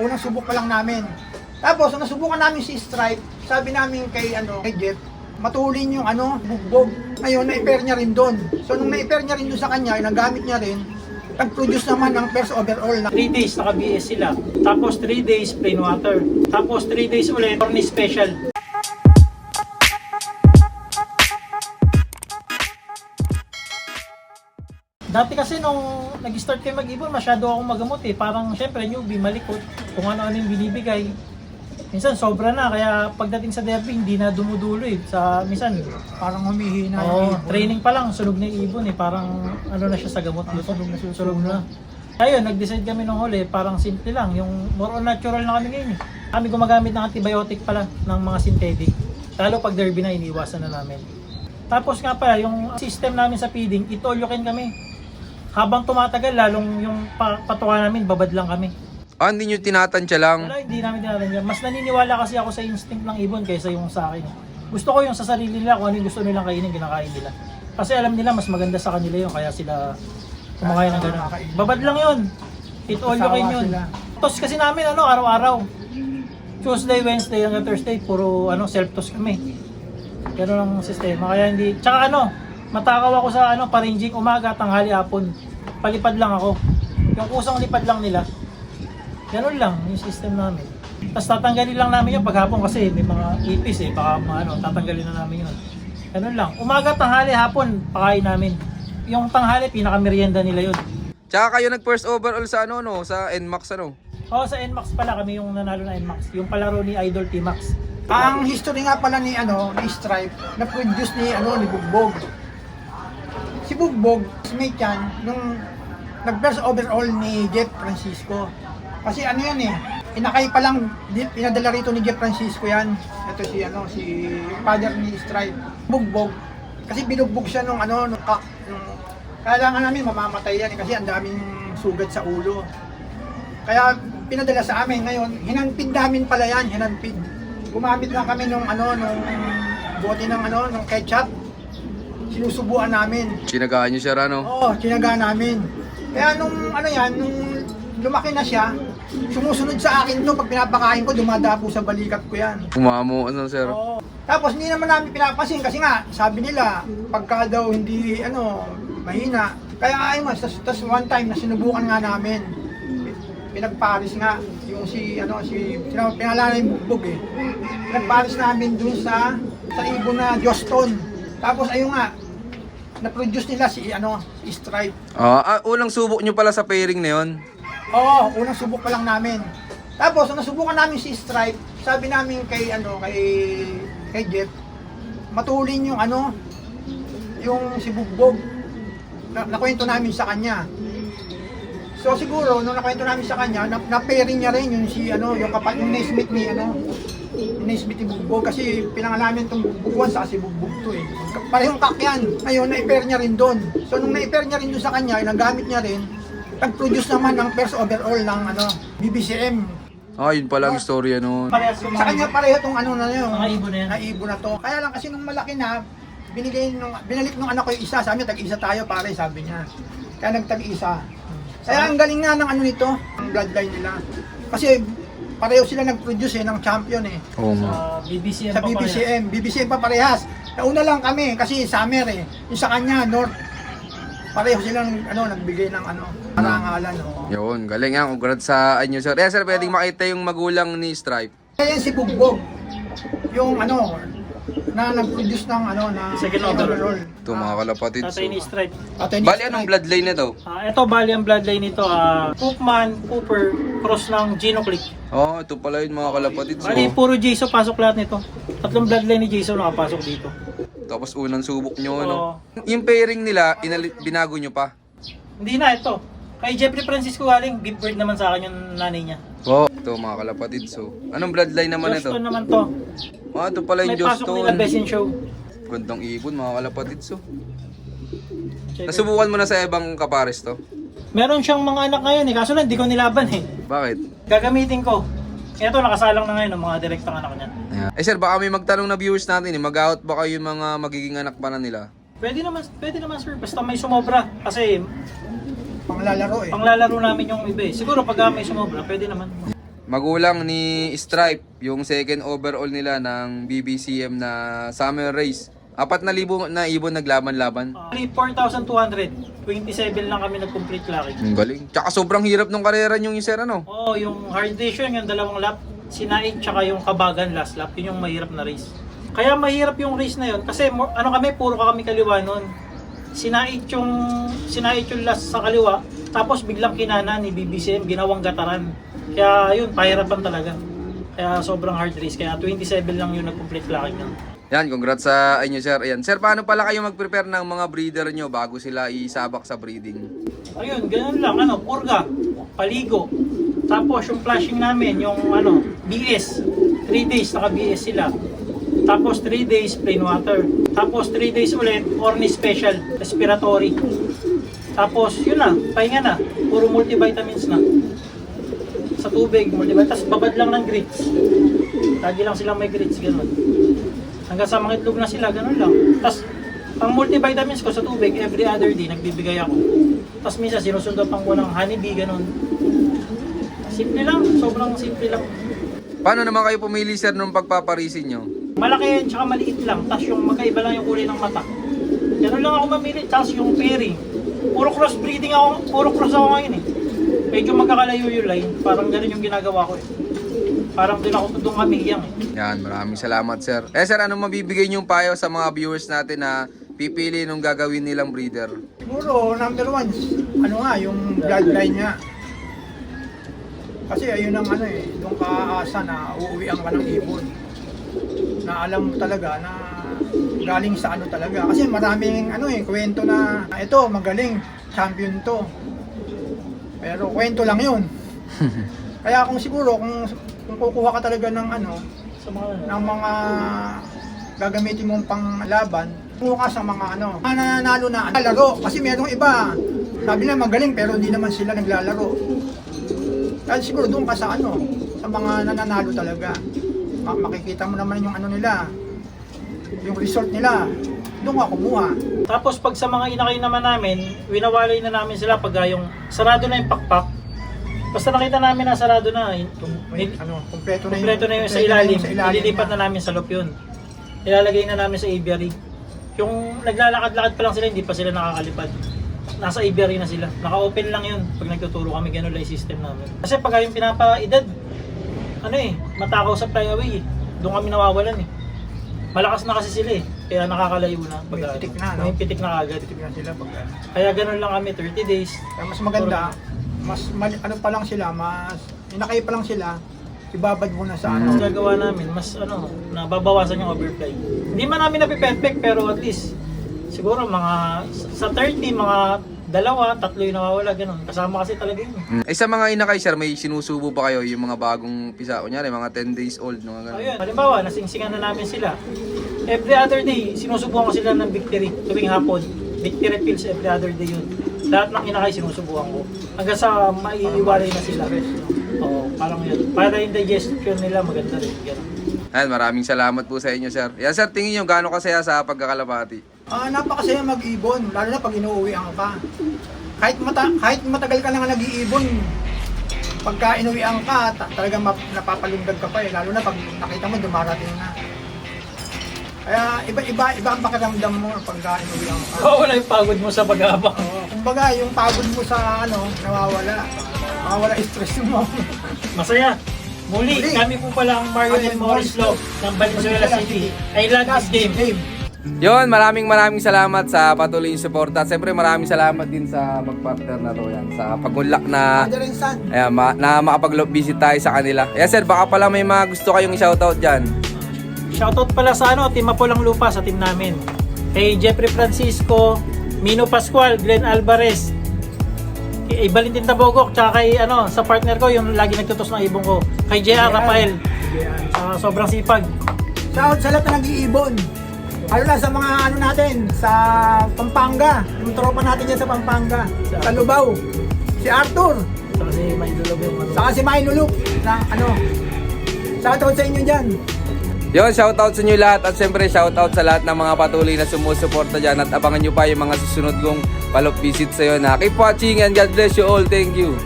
Unang subok pa lang namin. Tapos, nung nasubukan namin si Stripe, sabi namin kay Jeff, matulin yung bugbog. Ngayon, na-pair niya rin doon. So, nung na-pair niya rin doon sa kanya, nagamit niya rin, nag-produce naman ng first overall. 3 days naka-BS sila. Tapos 3 days plain water. Tapos 3 days ulit, corny special. Dati kasi nung nag-start kayo mag-ibon, masyado akong magamot eh. Parang syempre newbie, malikot, kung ano-ano yung binibigay. Minsan sobra na, kaya pagdating sa derby, hindi na dumudulo eh. Minsan, Parang humihina yung ibon. training pa lang, sunog na yung ibon eh. Parang ano na siya sa gamot. Sunog na. Ayun, nag-decide kami nung huli, parang simple lang. Yung more on natural na kami ngayon eh. Kami gumagamit ng antibiotic pala, ng mga synthetic. Lalo pag derby na, iniwasan na namin. Tapos nga pala, yung system namin sa feeding, itolyokin kami. Habang tumatagal, lalong yung patuka namin, babad lang kami. Hindi nyo tinatansya lang. Wala, hindi namin tinatanya. Mas naniniwala kasi ako sa instinct ng ibon kaysa yung sa akin. Gusto ko yung sa sarili nila, kung ano yung gusto nilang kainin, kinakain nila. Kasi alam nila, mas maganda sa kanila yun, kaya sila kumakain ng gano'n. Babad lang yun. It all you can yun. Toss kasi namin, araw-araw. Tuesday, Wednesday, hanggang Thursday, puro self-toss kami. Gano'n ang sistema. Kaya hindi, tsaka matakaw ako sa paringing umaga, tanghali, hapon. Palipad lang ako. Yung kusang lipad lang nila. Ganun lang yung system namin. Tapos tatanggalin lang namin yun paghapon kasi may mga ipis eh. Baka tatanggalin na namin yun. Ganun lang. Umaga, tanghali, hapon, pakain namin. Yung tanghali, pinaka-merienda nila yun. Tsaka kayo nag-first overall sa sa NMAX Oo, sa NMAX pala kami yung nanalo na NMAX. Yung palaro ni Idol T-Max. Ang history nga pala ni Stripe, na-produce ni Bugbog. Si Bugbog, mate yan, nung nag-first overall ni Jeff Francisco. Kasi yan eh, inakay pa lang, pinadala rito ni Jeff Francisco yan. Ito si father ni Stripe. Bugbog, kasi binugbog siya nung kak. Kailangan namin mamamatay yan eh, kasi ang daming sugat sa ulo. Kaya pinadala sa amin ngayon, hinanpid namin pala yan, hinanpid. Gumamit lang kami nung bote ng ketchup. Sinusubuan namin. Sinagaan nyo siya, Oo, sinagaan namin. Kaya nung lumaki na siya, sumusunod sa akin to, pag pinapakain ko, dumadapo sa balikat ko yan. Umamo, sir? Oo. Tapos hindi naman namin pinapasin kasi nga, sabi nila, pagka daw hindi, mahina. Kaya ayun, tas one time na sinubukan nga namin, pinagparis nga, yung pinalala yung Bugbog eh. Pinagparis namin dun sa ibon na Joston. Tapos ayun nga, na-produce nila si Stripe. Unang subok nyo pala sa pairing na yun? Oo, unang subok pa lang namin. Tapos, nung nasubukan namin si Stripe, sabi namin kay Jeff, matulin yung si Bugbog. Nakwento namin sa kanya. So siguro, nung nakwento namin sa kanya, na-pairing niya rin yung yung Naismith ni Bugbog kasi pinangalamin itong Bugbog sa si Bugbog to eh. Parehong kakyan. Ngayon, na-pair niya rin doon. So nung na-pair niya rin doon sa kanya, nagamit niya rin, nag-produce naman ng first overall ng BBCM. Yun pala ang istorya nun. Sa kanya pareho itong Mga ibon na yan. ibon na to. Kaya lang kasi nung malaki na, binalik nung anak ko yung isa. Sabi niya, tag-isa tayo pare, sabi niya. Kaya nagtag-isa. Kaya ang galing nga ng nito, ang bloodline nila. Kasi pareho sila nag-produce ng champion eh. Oo Sa nga. BBCM Sa BBCM pa parehas. Nauna lang kami kasi summer eh. Yung sa kanya, North. Pareho silang nagbigay ng parangalan. Yun, galing nga. Congrats sa inyo, sir. Sir, pwedeng makita yung magulang ni Stripe. Kaya yan si Bugbog. Yung na nag-produce ng Second overall. Ito mga kalapatid. Tatay ni Stripe. Bali, anong bloodline na to? Ito bali ang bloodline nito, Cookman, Cooper, cross ng Gino Click. Ito pala yun mga kalapatid. Bali, puro Jason pasok lahat nito. Tatlong bloodline ni Jason nakapasok dito. Tapos unang subok nyo, Oo. Yung pairing nila, binago nyo pa? Hindi na ito. Kay Jeffrey Francisco galing, gift bird naman sa akin yung nanay niya. Ito mga kalapatid. So, anong bloodline naman ito? Joston naman to. Ito pala yung May pasok nila best in show. Gandang ibon mga kalapatid. So, nasubukan mo na sa ibang kapares to? Meron siyang mga anak ngayon eh, kaso lang hindi ko nilaban eh. Bakit? Gagamitin ko. Ito nakasalang na ngayon ng mga direktang anak niya. Sir, baka may magtanong na viewers natin mag-out ba kayo yung mga magiging anak pa na nila? Pwede naman sir, basta may sumobra. Kasi Panglalaro eh. panglalaro namin yung iba eh. Siguro pag may sumobra, pwede naman. magulang ni Stripe, yung second overall nila ng BBCM na summer race. 4,000 na ibon naglaban-laban. 4,200. 27 lang kami nag-complete laki. Ang galing. Tsaka sobrang hirap nung karera nyo yung sir, ano? Oo, yung hard race yun, yung dalawang lap, sinaig tsaka yung kabagan last lap, yun yung mahirap na race. Kaya mahirap yung race na yun kasi ano kami, puro kami kaliwa nun. Sinaig yung last sa kaliwa, tapos biglang kinana ni BBCM, ginawang gataran. Kaya yun, pahirapan talaga. Kaya sobrang hard race, kaya 27 lang yung nag-complete laki nun. Yan, congrats sa inyo sir. Ayan. Sir, paano pala kayo mag-prepare ng mga breeder nyo bago sila isabak sa breeding? Ayun, ganun lang, purga, paligo. Tapos yung flashing namin, yung BS, 3 days naka-BS sila. Tapos 3 days plain water. Tapos 3 days ulit, Orni Special, respiratory. Tapos yun na, pahinga na, puro multivitamins na. Sa tubig, multivitamins, tapos babad lang ng grits. Lagi lang silang may grits, ganun. Hanggang sa mga itlog na sila, ganun lang. Tapos, ang multivitamins ko sa tubig, every other day, nagbibigay ako. Tapos minsan, sinusundan pang ko ng honeybee, ganun. Simple lang, sobrang simple lang. Paano naman kayo pumili sir nung pagpaparisin nyo? Malaki tsaka maliit lang, tapos yung magkaiba lang yung kulay ng mata. Ganun lang ako mamili, tapos yung pairing. Puro crossbreeding ako, puro cross ako ngayon eh. Medyo magkakalayo yung line, parang ganun yung ginagawa ko eh. Parang din ako doon kami iyang eh. Yan, maraming salamat sir. Sir, anong mabibigay niyong payo sa mga viewers natin na pipili nung gagawin nilang breeder? Siguro, number one, yung bloodline niya. Kasi ayun ang yung kaasa na uuwian ka ng ibon. Na alam mo talaga na galing sa talaga. Kasi maraming kwento na ito, magaling, champion to. Pero kwento lang yun. Kaya kung kukuha ka talaga ng Sa mga ng mga gagamitin mong panglaban, kumuha ka sa mga nananalo na laro. Kasi merong iba, sabi na magaling pero hindi naman sila naglalaro. Kaya siguro doon ka sa sa mga nananalo talaga. Makikita mo naman yung nila, yung result nila, doon ka kumuha. Tapos pag sa mga inakay naman namin, winawalay na namin sila pag yung sarado na yung pakpak. Basta nakita namin na sarado na, Kompleto kompleto na yung sa ilalim, ililipat na namin sa loop yun. Ilalagay na namin sa aviary. Yung naglalakad-lakad pa lang sila, hindi pa sila nakakalipad. Nasa aviary na sila. Naka-open lang yun pag nagtuturo kami, ganun lang yung system namin. Kasi pag yung pinapa-edad, matakaw sa flyaway eh. Doon kami nawawalan eh. Malakas na kasi sila eh. Kaya nakakalayo na. May pitik na, May pitik na agad. Pitik na sila pag Kaya ganun lang kami, 30 days. Kaya mas maganda, pa lang sila, inakay pa lang sila, ibabad mo na sa Mas gagawa namin, mas nababawasan yung overfly. Hindi man namin napiperfect, pero at least, siguro mga, sa 30, mga 2, 3 yung nawawala, ganun. Kasama kasi talaga yun. Sa mga inakay sir, may sinusubo pa kayo yung mga bagong pisa? Kunyari, mga 10 days old, mga ganun. Ayun, halimbawa, nasingsingan na namin sila. Every other day, sinusubukan ko sila ng victory tuwing hapon. Victory pills every other day yun. Lahat ng inakay sinusubukan ko. Hanggang sa maiiwalay na sila. Oo, parang yun. Para yung digestion nila maganda rin. Ganun. Ayan, maraming salamat po sa inyo sir. Yan sir, tingin nyo gaano kasaya sa pagkakalapati? Napakasaya mag-ibon, lalo na pag inuuwian ka. Kahit matagal ka na nga nag-iibon, pagka inuwian ka, talagang napapalundag ka pa eh. Lalo na pag nakita mo, dumarating na. Kaya iba ang pakiramdam mo pagka inuwian ka. Wala yung pagod mo sa pag-aabang. Kumbaga, yung pagod mo sa nawawala. Nawawala yung stress mo. Masaya. Muli, kami po pala ang Mario and Morris Law ng Valenzuela City. I love this game. Yon, maraming salamat sa patuloy yung suporta. Siyempre maraming salamat din sa mag-partner na to yan, sa pag-unlock na ayan, na makapag-visit tayo sa kanila. Yes sir, baka pala may mga gusto kayong i-shoutout dyan. Shoutout pala sa Team Mapulang Lupa, sa team namin. Kay Jeffrey Francisco, Mino Pascual, Glenn Alvarez, kay Valentin Tabogok, tsaka kay sa partner ko, yung lagi nagtutos ng ibong ko, kay JR Rafael. Sobrang sipag. Shout sa lahat na nag-iibon. Lalo na sa mga natin, sa Pampanga. Yung tropa natin dyan sa Pampanga. Sa Lubao. Si Arthur. Saka si Maynulog yung Saka si Maynulog. Na shoutout sa inyo dyan. Yon, shoutout sa inyo lahat at siyempre shoutout sa lahat ng mga patuloy na sumusuporta dyan at abangan nyo pa yung mga susunod kong palop visit sa iyo na. Keep watching and God bless you all. Thank you.